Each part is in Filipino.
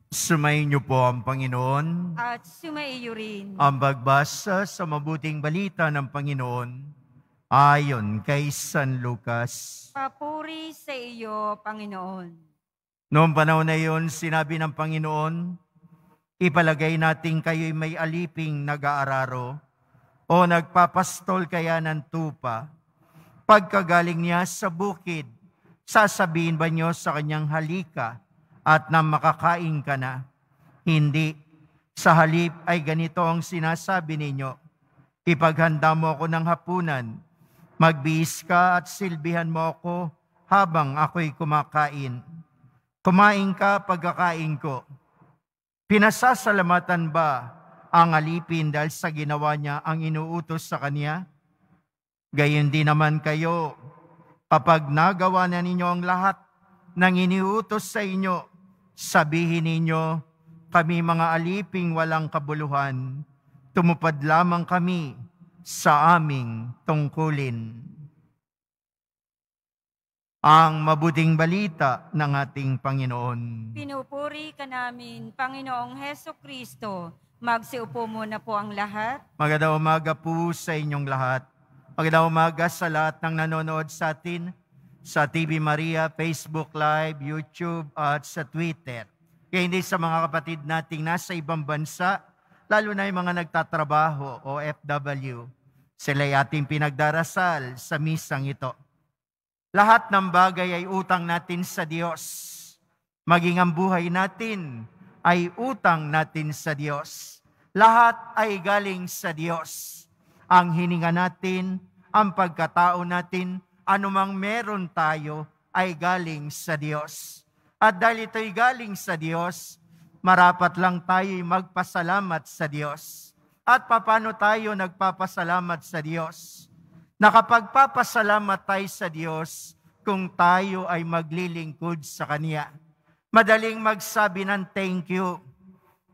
Sumayin niyo po ang Panginoon. At sumaiyo rin. Ang pagbasa sa mabuting balita ng Panginoon ayon kay San Lucas. Papuri sa iyo, Panginoon. Noong panahon na iyon, sinabi ng Panginoon, ipalagay natin kayo'y may aliping nag-aararo o nagpapastol kaya ng tupa. Pagkagaling niya sa bukid, sasabihin ba niyo sa kanyang halika at na makakain ka na? Hindi. Sa halip ay ganito ang sinasabi ninyo, ipaghanda mo ako ng hapunan, magbihis ka at silbihan mo ako habang ako'y kumakain. Kumain ka pagkakain ko. Pinasasalamatan ba ang alipin dahil sa ginawa niya ang inuutos sa kanya? Gayon din naman kayo, kapag nagawa na ninyo ang lahat ng iniutos sa inyo, sabihin ninyo, kami mga aliping walang kabuluhan, tumupad lamang kami sa aming tungkulin. Ang mabuting balita ng ating Panginoon. Pinupuri ka namin, Panginoong Hesukristo. Magsiupo muna po ang lahat. Magandang umaga po sa inyong lahat. Magandang umaga sa lahat ng nanonood sa atin sa TV Maria, Facebook Live, YouTube at sa Twitter. Kaya hindi sa mga kapatid nating nasa ibang bansa, lalo na yung mga nagtatrabaho o FW, sila'y ating pinagdarasal sa misang ito. Lahat ng bagay ay utang natin sa Diyos. Maging ang buhay natin ay utang natin sa Diyos. Lahat ay galing sa Diyos. Ang hininga natin, ang pagkatao natin, anumang meron tayo ay galing sa Diyos. At dahil ito'y galing sa Diyos, marapat lang tayo'y magpasalamat sa Diyos. At paano tayo nagpapasalamat sa Diyos? Nakapagpapasalamat tayo sa Diyos kung tayo ay maglilingkod sa Kanya. Madaling magsabi ng thank you,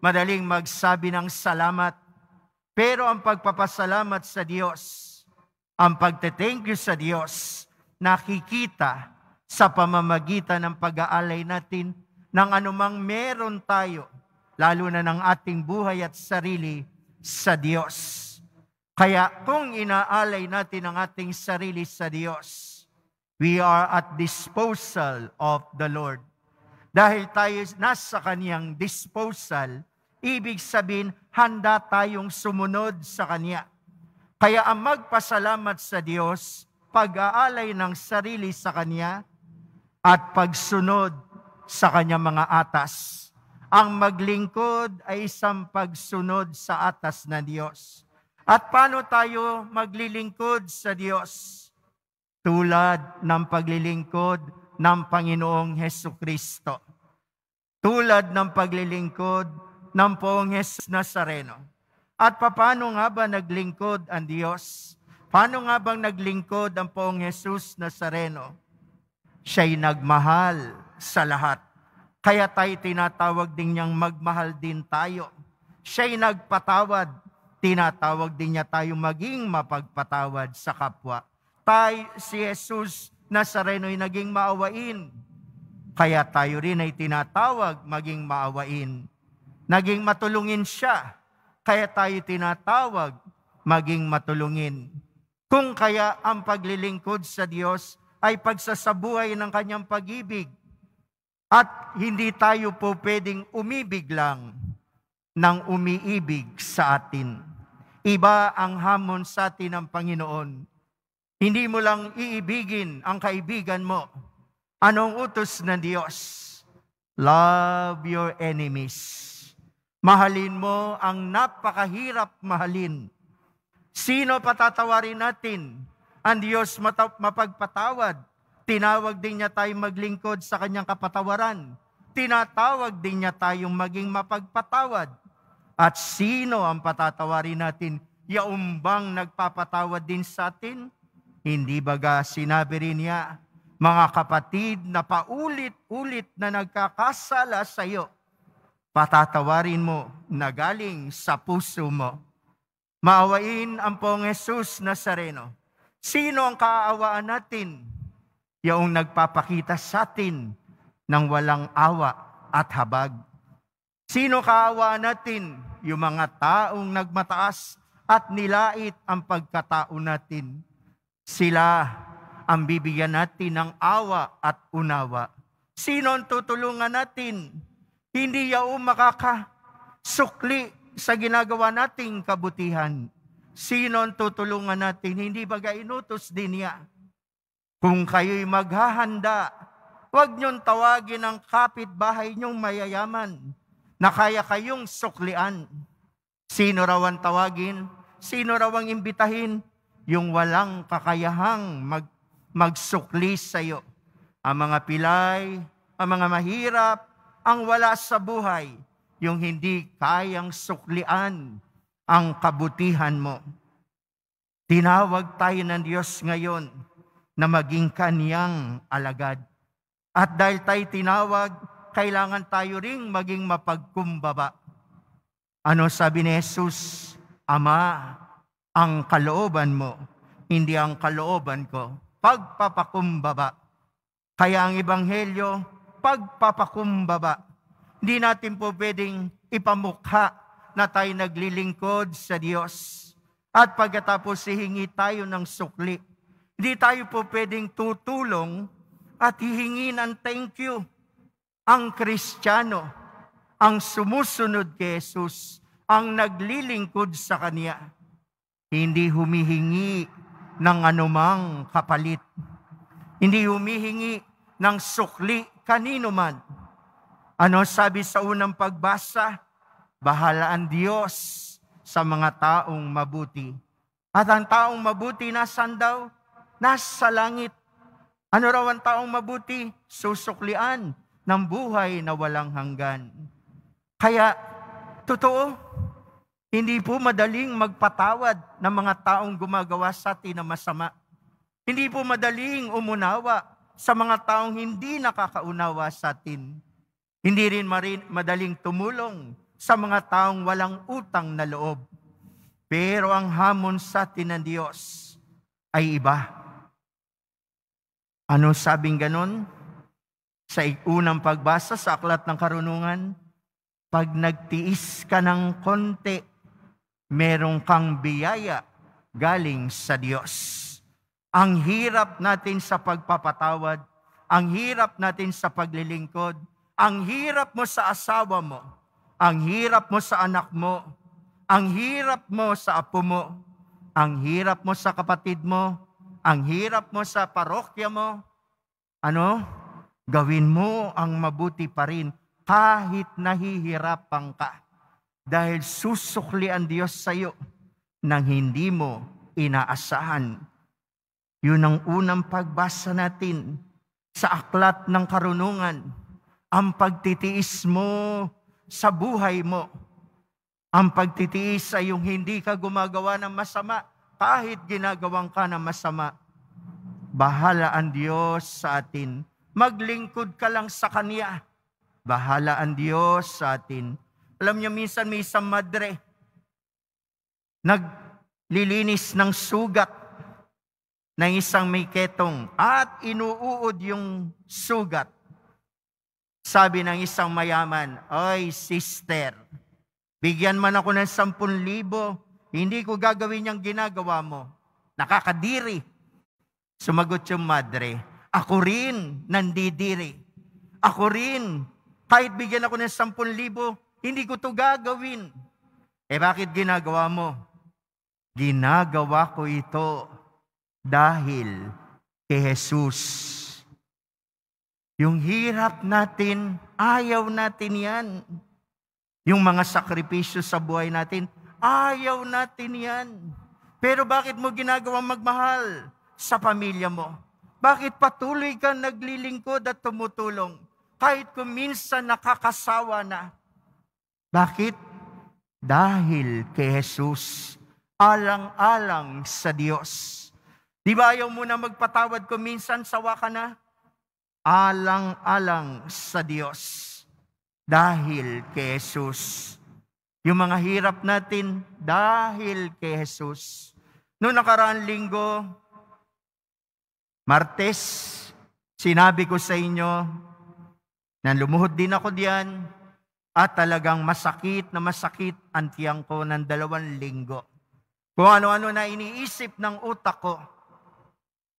madaling magsabi ng salamat, pero ang pagpapasalamat sa Diyos, ang pagte-thank you sa Diyos, nakikita sa pamamagitan ng pag-aalay natin ng anumang meron tayo, lalo na ng ating buhay at sarili sa Diyos. Kaya kung inaalay natin ang ating sarili sa Diyos, we are at disposal of the Lord. Dahil tayo nasa Kanyang disposal, ibig sabihin, handa tayong sumunod sa Kanya. Kaya ang magpasalamat sa Diyos, pag-aalay ng sarili sa Kanya, at pagsunod sa Kanyang mga atas. Ang maglingkod ay isang pagsunod sa atas na Diyos. At paano tayo maglilingkod sa Diyos? Tulad ng paglilingkod ng Panginoong Hesukristo. Tulad ng paglilingkod ng Poong Jesus Nazareno. At paano nga ba naglingkod ang Diyos? Paano nga bang naglingkod ang Poong Jesus Nazareno? Siya'y nagmahal sa lahat. Kaya tayo tinatawag din niyang magmahal din tayo. Siya'y nagpatawad. Tinatawag din niya tayo maging mapagpatawad sa kapwa. Si Jesus Nazareno ay naging maawain. Kaya tayo rin ay tinatawag maging maawain. Naging matulungin siya. Kaya tayo tinatawag maging matulungin. Kung kaya ang paglilingkod sa Diyos ay pagsasabuhay ng Kanyang pag-ibig. At hindi tayo po pwedeng umibig lang ng umiibig sa atin. Iba ang hamon sa atin ng Panginoon. Hindi mo lang iibigin ang kaibigan mo. Anong utos ng Diyos? Love your enemies. Mahalin mo ang napakahirap mahalin. Sino patatawarin natin? Ang Diyos mapagpatawad. Tinawag din niya tayong maglingkod sa Kanyang kapatawaran. Tinatawag din niya tayong maging mapagpatawad. At sino ang patatawarin natin? Yaumbang nagpapatawad din sa atin? Hindi baga sinabi rin niya, mga kapatid na paulit-ulit na nagkakasala sa iyo, patatawarin mo na galing sa puso mo. Maawain ang Poong Jesus Nazareno. Sino ang kaaawaan natin? Yung nagpapakita sa atin ng walang awa at habag. Sino kaawa natin? Yung mga taong nagmataas at nilait ang pagkatao natin. Sila ang bibigyan natin ng awa at unawa. Sino ang tutulungan natin? Hindi yaong makakasukli sa ginagawa nating kabutihan. Sino ang tutulungan natin? Hindi ba inutos din niya? Kung kayo'y maghahanda, huwag niyong tawagin ang kapitbahay niyong mayayaman na kaya kayong suklian. Sino raw ang tawagin? Sino raw ang imbitahin? Yung walang kakayahang magsukli sa iyo. Ang mga pilay, ang mga mahirap, ang wala sa buhay, yung hindi kayang suklian ang kabutihan mo. Tinawag tayo ng Diyos ngayon na maging kaniyang alagad. At dahil tayo tinawag, kailangan tayo ring maging mapagkumbaba. Ano sabi ni Jesus? Ama, ang kalooban mo, hindi ang kalooban ko. Pagpapakumbaba. Kaya ang ebanghelyo, pagpapakumbaba. Hindi natin po pwedeng ipamukha na tayo naglilingkod sa Diyos. At pagkatapos hihingi tayo ng sukli. Hindi tayo po pwedeng tutulong at hihingi ng thank you. Ang Kristiyano, ang sumusunod kay Jesus, ang naglilingkod sa Kanya, hindi humihingi ng anumang kapalit. Hindi humihingi ng sukli kanino man. Ano sabi sa unang pagbasa? Bahala ang Diyos sa mga taong mabuti. At ang taong mabuti nasaan daw? Nasa langit. Ano raw ang taong mabuti? Susuklian ng buhay na walang hanggan. Kaya, totoo, hindi po madaling magpatawad ng mga taong gumagawa sa atin na masama. Hindi po madaling umunawa sa mga taong hindi nakakaunawa sa atin. Hindi rin madaling tumulong sa mga taong walang utang na loob. Pero ang hamon sa atin ng Diyos ay iba. Ano sabing ganon? Sa unang pagbasa sa Aklat ng Karunungan, pag nagtiis ka ng konti, merong kang biyaya galing sa Diyos. Ang hirap natin sa pagpapatawad, ang hirap natin sa paglilingkod, ang hirap mo sa asawa mo, ang hirap mo sa anak mo, ang hirap mo sa apo mo, ang hirap mo sa kapatid mo, ang hirap mo sa parokya mo. Ano? Gawin mo ang mabuti pa rin kahit nahihirapan ka. Dahil susukli ang Diyos sa iyo nang hindi mo inaasahan. Yun ang unang pagbasa natin sa Aklat ng Karunungan. Ang pagtitiis mo sa buhay mo. Ang pagtitiis ay yung hindi ka gumagawa ng masama kahit ginagawang ka ng masama. Bahala ang Diyos sa atin. Maglingkod ka lang sa Kanya. Bahala ang Diyos sa atin. Alam niyo, minsan may isang madre, naglilinis ng sugat ng isang may ketong at inuuod yung sugat. Sabi ng isang mayaman, "Oy, sister, bigyan man ako ng 10,000, hindi ko gagawin yung ginagawa mo. Nakakadiri." Sumagot yung madre, "Ako rin nandidiri. Ako rin, kahit bigyan ako ng 10,000, hindi ko to gagawin." Bakit ginagawa mo? Ginagawa ko ito dahil kay Jesus. Yung hirap natin, ayaw natin yan. Yung mga sakripisyo sa buhay natin, ayaw natin yan. Pero bakit mo ginagawang magmahal sa pamilya mo? Bakit patuloy kang naglilingkod at tumutulong? Kahit kung minsan nakakasawa na. Bakit? Dahil kay Jesus, alang-alang sa Diyos. Di ba ayaw mo na magpatawad kung minsan sawa ka na? Alang-alang sa Diyos. Dahil kay Jesus. Yung mga hirap natin, dahil kay Jesus. Noong nakaraang linggo, Martes, sinabi ko sa inyo, na lumuhod din ako diyan, At talagang masakit ang tiyang ko ng 2 linggo. Kung ano-ano na iniisip ng utak ko.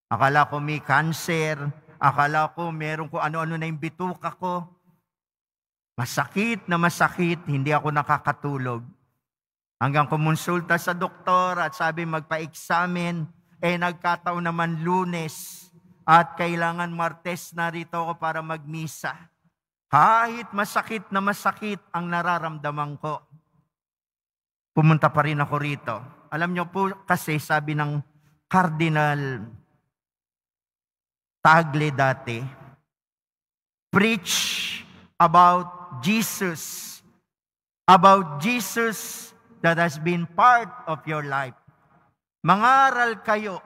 Akala ko may cancer, akala ko meron ko ano-ano na yung bituka ko. Masakit, hindi ako nakakatulog. Hanggang kumonsulta sa doktor at sabi magpa-examine, nagkataon naman Lunes at kailangan Martes na rito ako para magmisa. Kahit masakit ang nararamdaman ko, pumunta pa rin ako rito. Alam niyo po kasi sabi ng Cardinal Tagle dati, preach about Jesus that has been part of your life. Mangaral kayo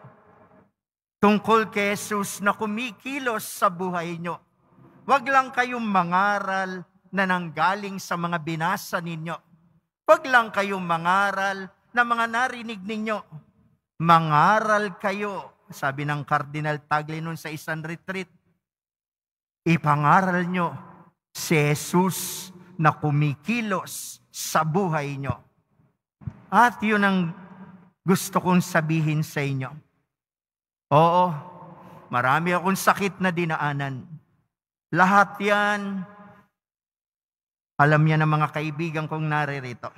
tungkol kay Jesus na kumikilos sa buhay nyo. Huwag lang kayong mangaral na nanggaling sa mga binasa ninyo. Huwag lang kayong mangaral na mga narinig ninyo. Mangaral kayo, sabi ng Cardinal Tagle nun sa isang retreat. Ipangaral nyo si Jesus na kumikilos sa buhay nyo. At yun ang gusto kong sabihin sa inyo. Oo, marami akong sakit na dinaanan. Lahat yan, alam niya ng mga kaibigan kong naririto.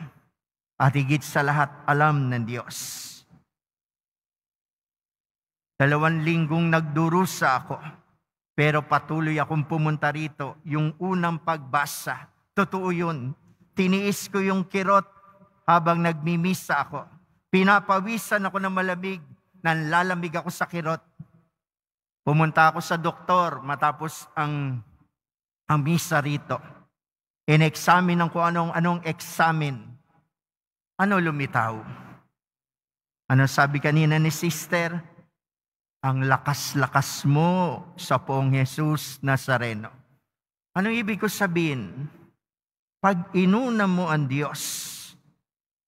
At higit sa lahat, alam ng Diyos. 2 linggong nagdurusa ako, pero patuloy akong pumunta rito. Yung unang pagbasa, totoo yun. Tiniis ko yung kirot habang nagmimisa ako. Pinapawisan ako ng malamig, nanlalamig ako sa kirot. Pumunta ako sa doktor matapos ang misa rito. In-examine ko anong examine. Ano lumitaw? Ano sabi kanina ni sister? Ang lakas-lakas mo sa poong Jesus Nazareno. Anong ibig ko sabihin? Pag inuna mo ang Diyos,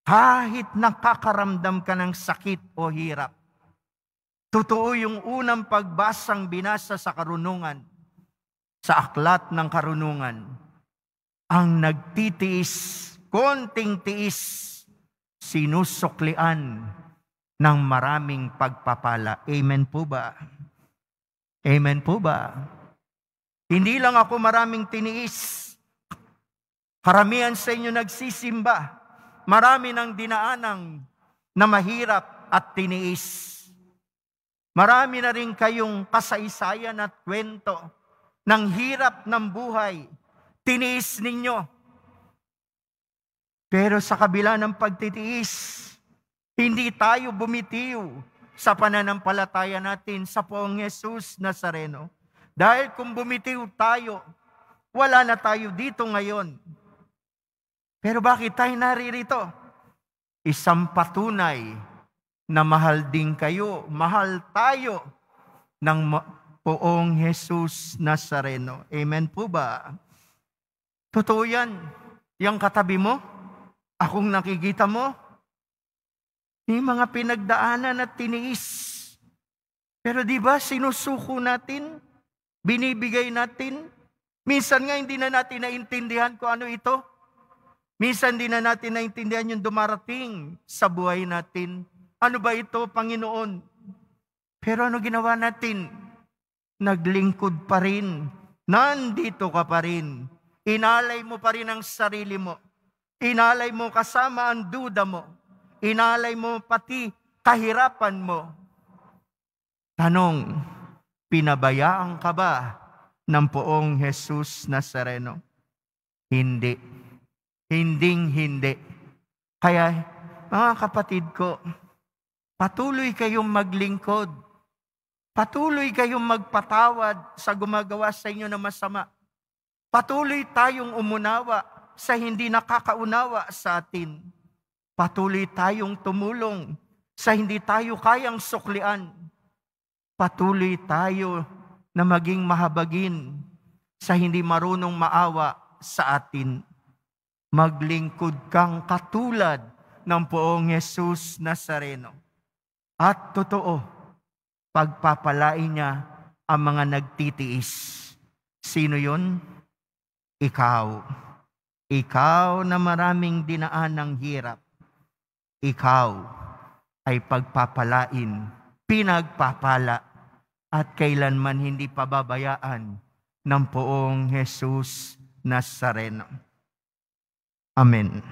kahit nakakaramdam ka ng sakit o hirap, totoo yung unang pagbasang binasa sa karunungan, sa aklat ng karunungan, ang nagtitiis, konting tiis, sinusuklian ng maraming pagpapala. Amen po ba? Amen po ba? Hindi lang ako maraming tiniis. Karamihan sa inyo nagsisimba. Marami ng dinaanang na mahirap at tiniis. Marami na rin kayong kasaysayan at kwento ng hirap ng buhay. Tiniis ninyo. Pero sa kabila ng pagtitiis, hindi tayo bumitiw sa pananampalataya natin sa poong Jesus Nazareno. Dahil kung bumitiw tayo, wala na tayo dito ngayon. Pero bakit tayo naririto? Isang patunay na mahal din kayo, mahal tayo ng poong Jesus Nazareno. Amen po ba? Totoo yan. Yung katabi mo, akong nakikita mo, may mga pinagdaanan at tiniis. Pero di ba sinusuko natin, binibigay natin, minsan nga hindi na natin naintindihan kung ano ito. Minsan hindi na natin naintindihan yung dumarating sa buhay natin. Ano ba ito, Panginoon? Pero ano ginawa natin? Naglingkod pa rin. Nandito ka pa rin. Inalay mo pa rin ang sarili mo. Inalay mo kasama ang duda mo. Inalay mo pati kahirapan mo. Tanong, pinabayaan ka ba ng poong Jesus Nazareno? Hindi. Hindi. Kaya, mga kapatid ko, patuloy kayong maglingkod. Patuloy kayong magpatawad sa gumagawa sa inyo na masama. Patuloy tayong umunawa sa hindi nakakaunawa sa atin. Patuloy tayong tumulong sa hindi tayo kayang suklian. Patuloy tayo na maging mahabagin sa hindi marunong maawa sa atin. Maglingkod kang katulad ng poong Jesus Nazareno. At totoo, pagpapalain niya ang mga nagtitiis. Sino yun? Ikaw. Ikaw na maraming dinaan ng hirap, ikaw ay pagpapalain, pinagpapala, at kailanman hindi pababayaan ng poong Jesus Nazareno. Amen.